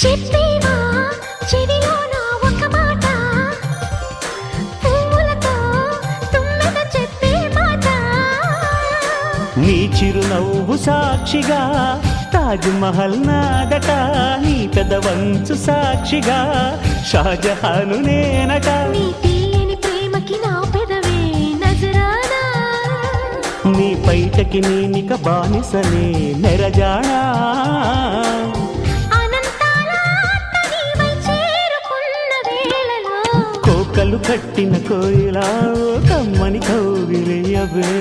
చెప్పేవా చెవిలోన ఒక మాట, పువ్వులతో తుమ్మెద చెప్పే మాట. నీ చిరునవ్వు సాక్షిగా తాజ్ మహల్ నాదట, నీ పెదవంచు సాక్షిగా షాజహాను నేనట. నీ తీయని ప్రేమకి నా పెదవే నజరానా, నీ బయటకి నేనిక బానిసనే నెరజానా. అనంతాల ఆత్మ నీవై చేరుకున్న వేళలో, కోకలు కట్టిన కోయిలా కమ్మని కౌగిలియవే.